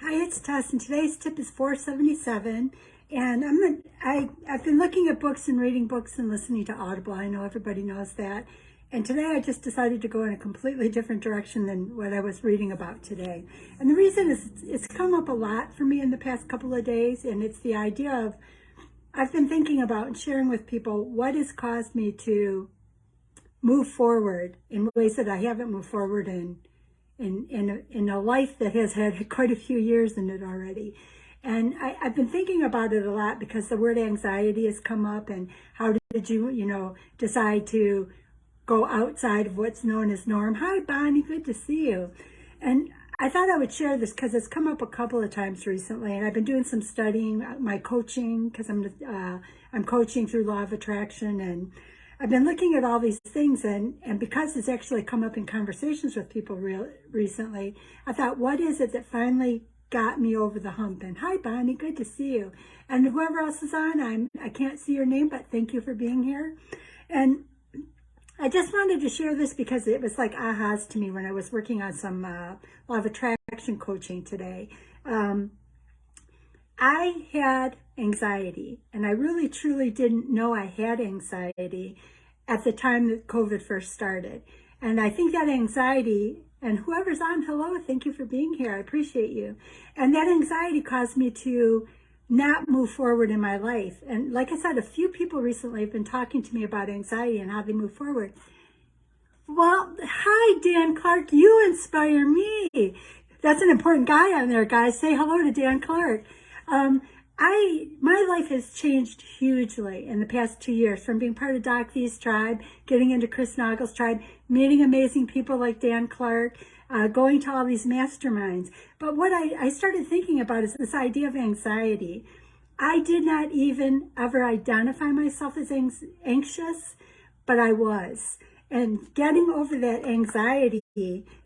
Hi, it's Tess, and today's tip is 477. And I've been looking at books and reading books and listening to Audible. I know everybody knows that. And today I just decided to go in a completely different direction than what I was reading about today. And the reason is it's come up a lot for me in the past couple of days, and it's the idea of I've been thinking about and sharing with people what has caused me to move forward in ways that I haven't moved forward in a life that has had quite a few years in it already. And I've been thinking about it a lot because the word anxiety has come up, and how did you decide to go outside of what's known as norm? Hi, Bonnie, good to see you. And I thought I would share this because it's come up a couple of times recently, and I've been doing some studying, my coaching, because I'm coaching through law of attraction, and I've been looking at all these things, and because it's actually come up in conversations with people recently, I thought, what is it that finally got me over the hump? And hi, Bonnie, good to see you. And whoever else is on, I can't see your name, but thank you for being here. And I just wanted to share this because it was like ahas to me when I was working on some law of attraction coaching today. I had anxiety, and I really truly didn't know I had anxiety at the time that COVID first started. And I think that anxiety, and whoever's on, hello, thank you for being here. I appreciate you. And that anxiety caused me to not move forward in my life. And like I said, a few people recently have been talking to me about anxiety and how they move forward. Well, hi, Dan Clark. You inspire me. That's an important guy on there, guys. Say hello to Dan Clark. My life has changed hugely in the past 2 years, from being part of Doc V's tribe, getting into Chris Nagel's tribe, meeting amazing people like Dan Clark, going to all these masterminds. But what I started thinking about is this idea of anxiety. I did not even ever identify myself as anxious, but I was. And getting over that anxiety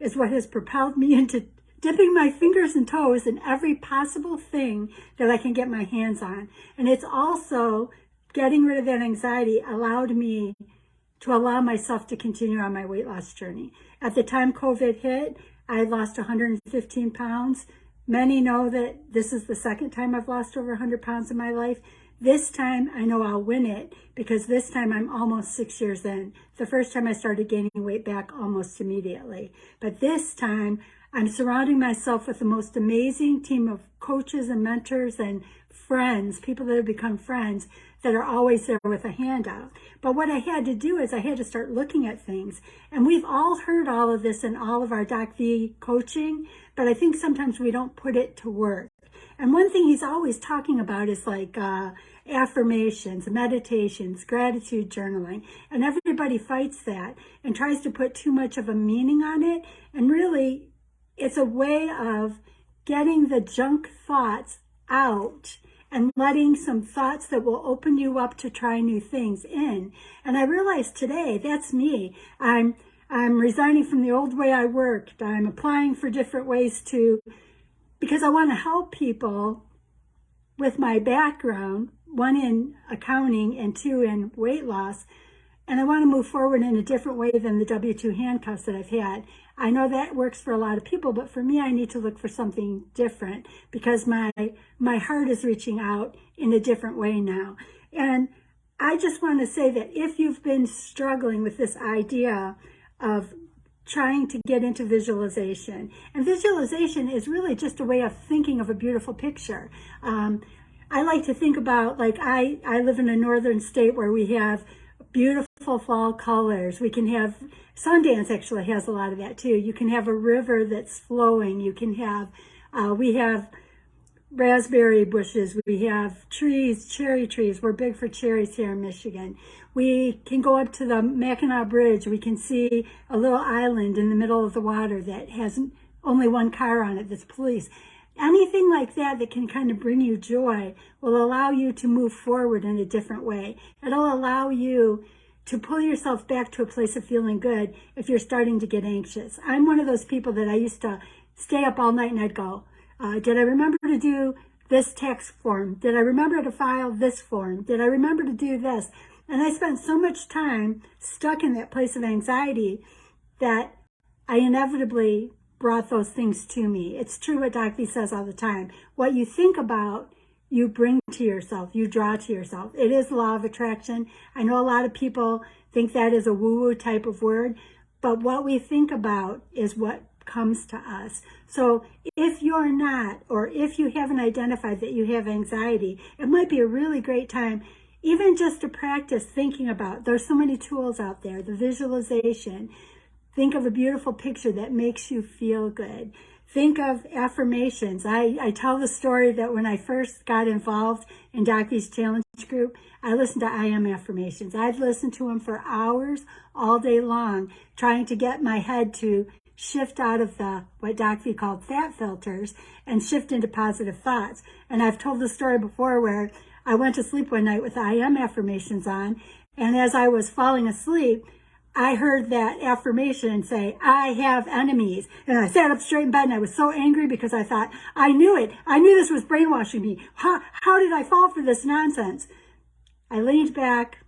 is what has propelled me into dipping my fingers and toes in every possible thing that I can get my hands on. And it's also, getting rid of that anxiety allowed me to allow myself to continue on my weight loss journey. At the time COVID hit, I had lost 115 pounds. Many know that this is the second time I've lost over 100 pounds in my life. This time I know I'll win it, because this time I'm almost 6 years in. The first time I started gaining weight back almost immediately. But this time I'm surrounding myself with the most amazing team of coaches and mentors and friends, people that have become friends, that are always there with a hand out. But what I had to do is I had to start looking at things. And we've all heard all of this in all of our Doc V coaching, but I think sometimes we don't put it to work. And one thing he's always talking about is like affirmations, meditations, gratitude journaling. And everybody fights that and tries to put too much of a meaning on it. And really, it's a way of getting the junk thoughts out and letting some thoughts that will open you up to try new things in. And I realized today, that's me. I'm resigning from the old way I worked. I'm applying for different ways because I want to help people with my background, one in accounting and two in weight loss. And I want to move forward in a different way than the W-2 handcuffs that I've had. I know that works for a lot of people, but for me, I need to look for something different, because my heart is reaching out in a different way now. And I just want to say that if you've been struggling with this idea of trying to get into visualization, and visualization is really just a way of thinking of a beautiful picture. I like to think about, like, I live in a northern state where we have beautiful fall colors. We can have, Sundance actually has a lot of that too. You can have a river that's flowing. You can have, we have raspberry bushes. We have trees, cherry trees. We're big for cherries here in Michigan. We can go up to the Mackinac Bridge. We can see a little island in the middle of the water that has only one car on it that's police. Anything like that that can kind of bring you joy will allow you to move forward in a different way. It'll allow you to pull yourself back to a place of feeling good if you're starting to get anxious. I'm one of those people that I used to stay up all night and I'd go, did I remember to do this tax form? Did I remember to file this form? Did I remember to do this? And I spent so much time stuck in that place of anxiety that I inevitably brought those things to me. It's true what Doc V says all the time. What you think about, you bring to yourself, you draw to yourself. It is law of attraction. I know a lot of people think that is a woo-woo type of word, but what we think about is what comes to us. So if you're not, or if you haven't identified that you have anxiety, it might be a really great time even just to practice thinking about. There's so many tools out there. The visualization. Think of a beautiful picture that makes you feel good. Think of affirmations. I tell the story that when I first got involved in Doc V's challenge group, I listened to I am affirmations. I'd listen to them for hours all day long, trying to get my head to shift out of the what Doc V called fat filters and shift into positive thoughts. And I've told the story before where I went to sleep one night with I am affirmations on, and as I was falling asleep, I heard that affirmation say, I have enemies. And I sat up straight in bed and I was so angry because I thought, I knew it. I knew this was brainwashing me. How did I fall for this nonsense? I leaned back,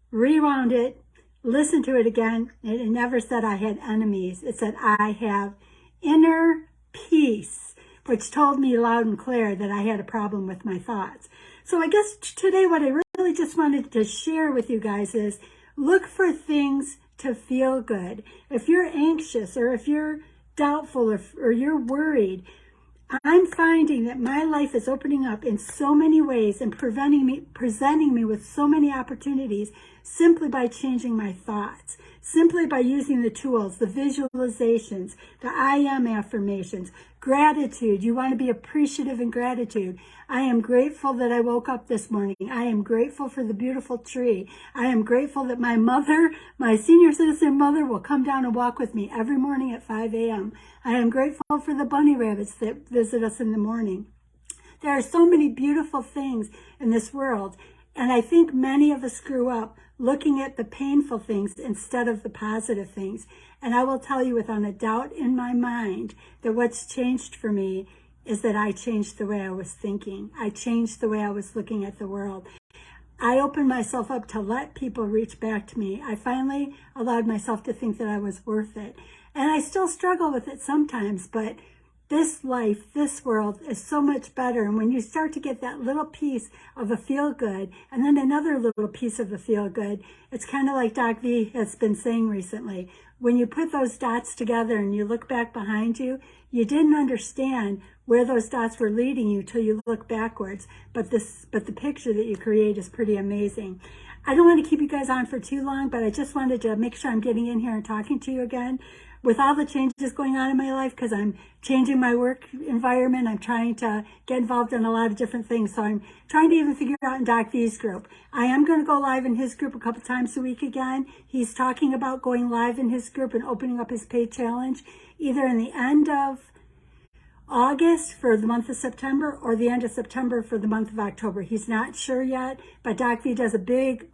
rewound it, listened to it again, and it never said I had enemies. It said I have inner peace, which told me loud and clear that I had a problem with my thoughts. So I guess today what I really just wanted to share with you guys is look for things to feel good. If you're anxious or if you're doubtful or you're worried, I'm finding that my life is opening up in so many ways and presenting me with so many opportunities simply by changing my thoughts, simply by using the tools, the visualizations, the I am affirmations, gratitude. You want to be appreciative in gratitude. I am grateful that I woke up this morning. I am grateful for the beautiful tree. I am grateful that my mother, my senior citizen mother, will come down and walk with me every morning at 5 a.m. I am grateful for the bunny rabbits that visit us in the morning. There are so many beautiful things in this world, and I think many of us grew up looking at the painful things instead of the positive things. And I will tell you without a doubt in my mind that what's changed for me is that I changed the way I was thinking. I changed the way I was looking at the world. I opened myself up to let people reach back to me. I finally allowed myself to think that I was worth it. And I still struggle with it sometimes, but this life, this world is so much better. And when you start to get that little piece of a feel-good and then another little piece of a feel-good, it's kind of like Doc V has been saying recently. When you put those dots together and you look back behind you, you didn't understand where those dots were leading you till you look backwards. But the picture that you create is pretty amazing. I don't want to keep you guys on for too long, but I just wanted to make sure I'm getting in here and talking to you again. With all the changes going on in my life, because I'm changing my work environment, I'm trying to get involved in a lot of different things. So I'm trying to even figure out in Doc V's group. I am going to go live in his group a couple times a week again. He's talking about going live in his group and opening up his paid challenge, either in the end of August for the month of September or the end of September for the month of October. He's not sure yet, but Doc V does a big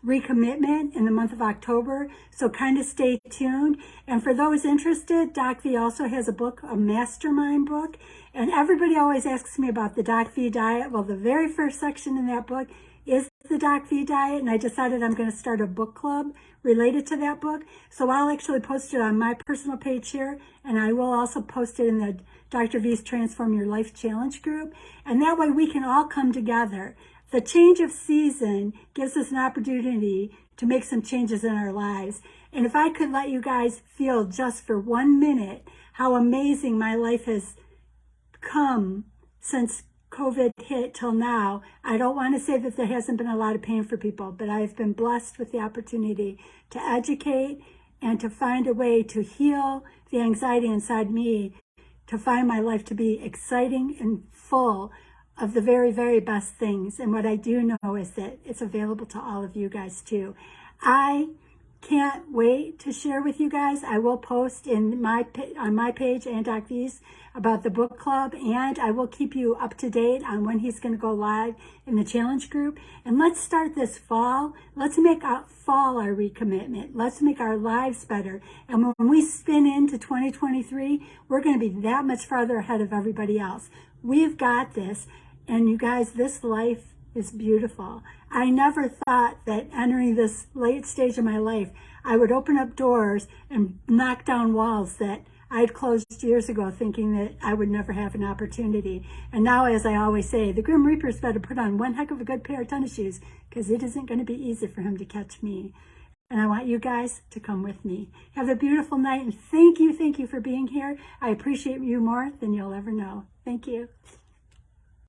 recommitment in the month of October, so kind of stay tuned. And for those interested, Doc V also has a book, a mastermind book, and everybody always asks me about the Doc V diet. Well, the very first section in that book is the Doc V diet, and I decided I'm going to start a book club related to that book. So I'll actually post it on my personal page here, and I will also post it in the Dr. V's Transform Your Life Challenge group, and that way we can all come together. The change of season gives us an opportunity to make some changes in our lives. And if I could let you guys feel just for 1 minute how amazing my life has come since COVID hit till now, I don't want to say that there hasn't been a lot of pain for people, but I've been blessed with the opportunity to educate and to find a way to heal the anxiety inside me, to find my life to be exciting and full of the very, very best things. And what I do know is that it's available to all of you guys too. I can't wait to share with you guys. I will post on my page and Doc V's about the book club, and I will keep you up to date on when he's going to go live in the challenge group. And let's start this fall. Let's make fall our recommitment. Let's make our lives better. And when we spin into 2023, we're going to be that much farther ahead of everybody else. We've got this. And you guys, this life is beautiful. I never thought that entering this late stage of my life, I would open up doors and knock down walls that I'd closed years ago thinking that I would never have an opportunity. And now, as I always say, the Grim Reaper's better put on one heck of a good pair of tennis shoes, because it isn't going to be easy for him to catch me. And I want you guys to come with me. Have a beautiful night, and thank you for being here. I appreciate you more than you'll ever know. Thank you.